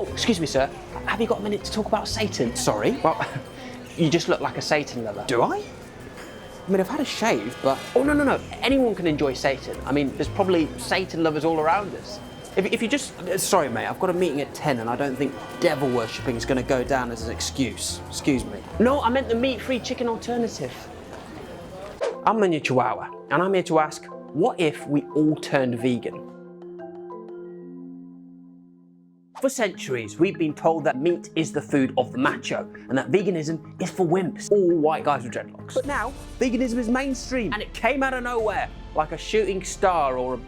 Oh, excuse me, sir. Have you got a minute to talk about Satan? Sorry. Well, you just look like a Satan lover. Do I? I mean, I've had a shave, but... Oh, no. Anyone can enjoy Satan. I mean, there's probably Satan lovers all around us. If you just... Sorry, mate, I've got a meeting at 10 and I don't think devil worshipping is going to go down as an excuse. Excuse me. No, I meant the meat-free chicken alternative. I'm Munya Chawawa, and I'm here to ask, what if we all turned vegan? For centuries, we've been told that meat is the food of the macho, and that veganism is for wimps, all white guys with dreadlocks. But now, veganism is mainstream, and it came out of nowhere, like a shooting star or a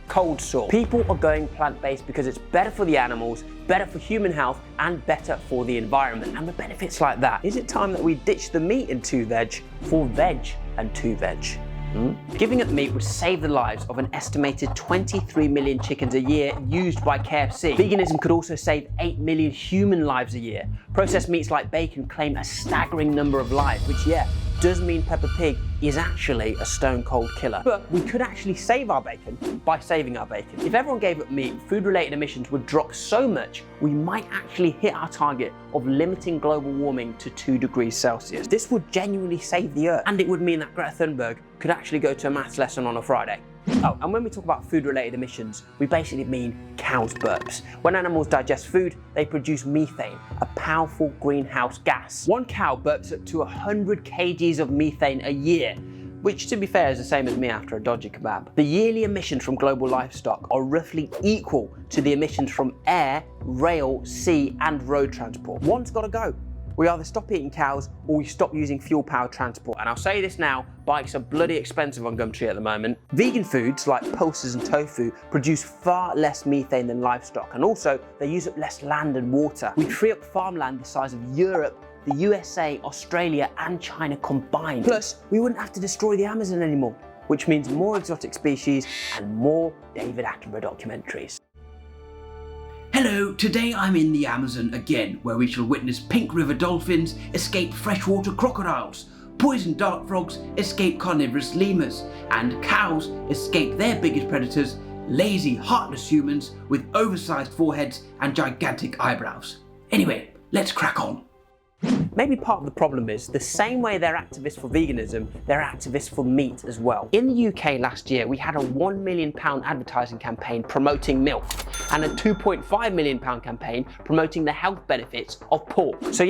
cold sore. People are going plant-based because it's better for the animals, better for human health, and better for the environment. And the benefits like that, is it time that we ditch the meat and 2-veg for veg and 2-veg? Giving up meat would save the lives of an estimated 23 million chickens a year used by KFC. Veganism could also save 8 million human lives a year. Processed meats like bacon claim a staggering number of lives, which, does mean Peppa Pig is actually a stone-cold killer. But we could actually save our bacon by saving our bacon. If everyone gave up meat, food-related emissions would drop so much, we might actually hit our target of limiting global warming to 2 degrees Celsius. This would genuinely save the Earth, and it would mean that Greta Thunberg could actually go to a maths lesson on a Friday. Oh, and when we talk about food-related emissions, we basically mean cows' burps. When animals digest food, they produce methane, a powerful greenhouse gas. One cow burps up to 100 kgs of methane a year, which, to be fair, is the same as me after a dodgy kebab. The yearly emissions from global livestock are roughly equal to the emissions from air, rail, sea, and road transport. One's got to go. We either stop eating cows or we stop using fuel-powered transport. And I'll say this now, bikes are bloody expensive on Gumtree at the moment. Vegan foods like pulses and tofu produce far less methane than livestock, and also they use up less land and water. We free up farmland the size of Europe, the USA, Australia, and China combined. Plus, we wouldn't have to destroy the Amazon anymore, which means more exotic species and more David Attenborough documentaries. Hello, today I'm in the Amazon again, where we shall witness pink river dolphins escape freshwater crocodiles, poison dart frogs escape carnivorous lemurs, and cows escape their biggest predators, lazy, heartless humans with oversized foreheads and gigantic eyebrows. Anyway, let's crack on. Maybe part of the problem is, the same way they're activists for veganism, they're activists for meat as well. In the UK last year, we had a £1 million advertising campaign promoting milk, and a £2.5 million campaign promoting the health benefits of pork. So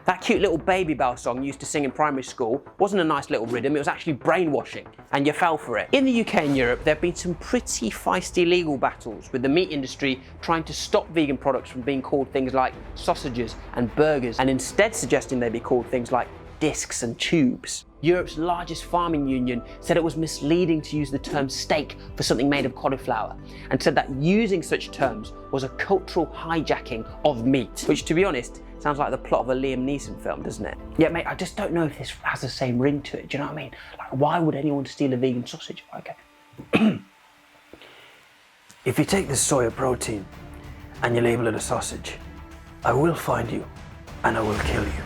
that cute little Baby Bell song you used to sing in primary school wasn't a nice little rhythm, it was actually brainwashing, and you fell for it. In the UK and Europe, there have been some pretty feisty legal battles with the meat industry trying to stop vegan products from being called things like sausages and burgers, and instead suggesting they be called things like discs and tubes. Europe's largest farming union said it was misleading to use the term steak for something made of cauliflower, and said that using such terms was a cultural hijacking of meat, which, to be honest, sounds like the plot of a Liam Neeson film, doesn't it? Yeah, mate, I just don't know if this has the same ring to it, do you know what I mean? Like, why would anyone steal a vegan sausage? Okay. If you take this soya protein and you label it a sausage, I will find you and I will kill you.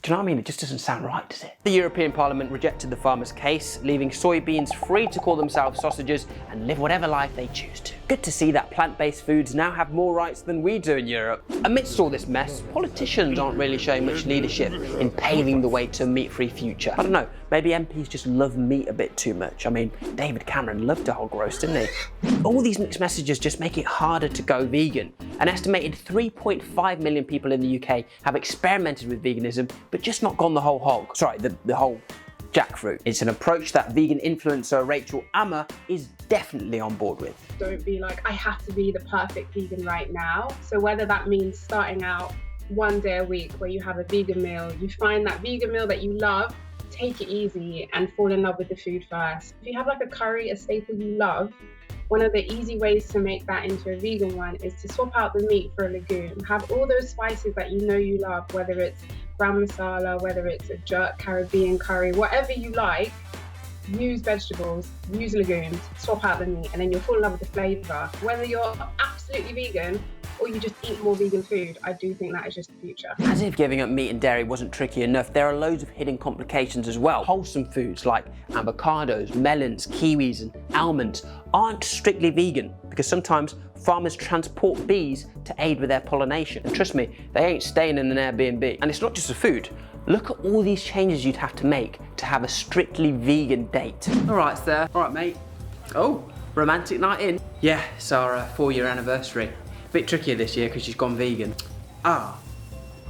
Do you know what I mean? It just doesn't sound right, does it? The European Parliament rejected the farmers' case, leaving soybeans free to call themselves sausages and live whatever life they choose to. Good to see that plant-based foods now have more rights than we do in Europe. Amidst all this mess, politicians aren't really showing much leadership in paving the way to a meat-free future. I don't know, maybe MPs just love meat a bit too much. I mean, David Cameron loved a hog roast, didn't he? All these mixed messages just make it harder to go vegan. An estimated 3.5 million people in the UK have experimented with veganism, but just not gone the whole hog. Sorry, the whole jackfruit. It's an approach that vegan influencer Rachel Ammer is definitely on board with. Don't be like, I have to be the perfect vegan right now. So whether that means starting out one day a week where you have a vegan meal, you find that vegan meal that you love, take it easy and fall in love with the food first. If you have like a curry, a staple you love, one of the easy ways to make that into a vegan one is to swap out the meat for a legume. Have all those spices that you know you love, whether it's gram masala, whether it's a jerk Caribbean curry, whatever you like, use vegetables, use legumes, swap out the meat, and then you'll fall in love with the flavour. Whether you're absolutely vegan or you just eat more vegan food. I do think that is just the future. As if giving up meat and dairy wasn't tricky enough, there are loads of hidden complications as well. Wholesome foods like avocados, melons, kiwis and almonds aren't strictly vegan because sometimes farmers transport bees to aid with their pollination. And trust me, they ain't staying in an Airbnb. And it's not just the food. Look at all these changes you'd have to make to have a strictly vegan date. All right, sir. All right, mate. Oh, romantic night in. Yeah, it's our 4-year anniversary. Bit trickier this year because she's gone vegan. Ah,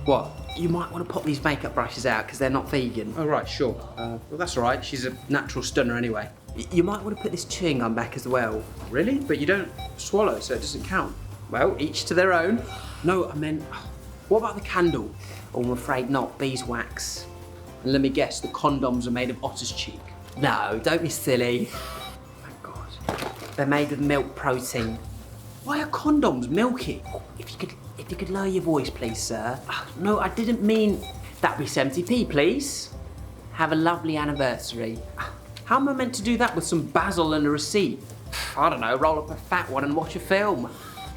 what? You might want to pop these makeup brushes out because they're not vegan. Oh, right, sure. Well, that's all right. She's a natural stunner anyway. You might want to put this chewing gum back as well. Really? But you don't swallow, so it doesn't count. Well, each to their own. No, I meant, what about the candle? Oh, I'm afraid not. Beeswax. And let me guess, the condoms are made of otter's cheek. No, don't be silly. Oh my God. They're made with milk protein. Why are condoms milky? If you could lower your voice, please, sir. No, I didn't mean. That'd be 70p, please. Have a lovely anniversary. How am I meant to do that with some basil and a receipt? I don't know, roll up a fat one and watch a film.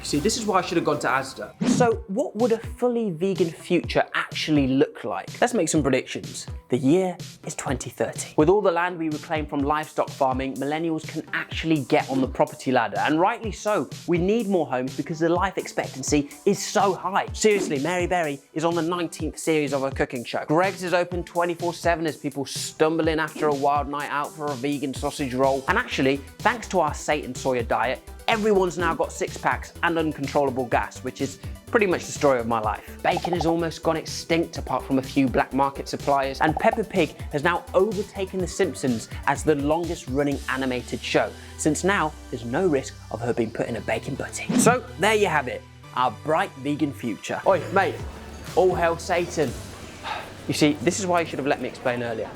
See, this is why I should have gone to Asda. So what would a fully vegan future actually look like? Let's make some predictions. The year is 2030. With all the land we reclaim from livestock farming, millennials can actually get on the property ladder, and rightly so. We need more homes because the life expectancy is so high. Seriously, Mary Berry is on the 19th series of her cooking show. Greg's is open 24/7 as people stumble in after a wild night out for a vegan sausage roll. And actually, thanks to our Satan soya diet, everyone's now got 6-packs and uncontrollable gas, which is pretty much the story of my life. Bacon has almost gone extinct apart from a few black market suppliers, and Peppa Pig has now overtaken The Simpsons as the longest running animated show, since now there's no risk of her being put in a bacon butty. So there you have it, our bright vegan future. Oi, mate, all hail Satan. You see, this is why you should have let me explain earlier.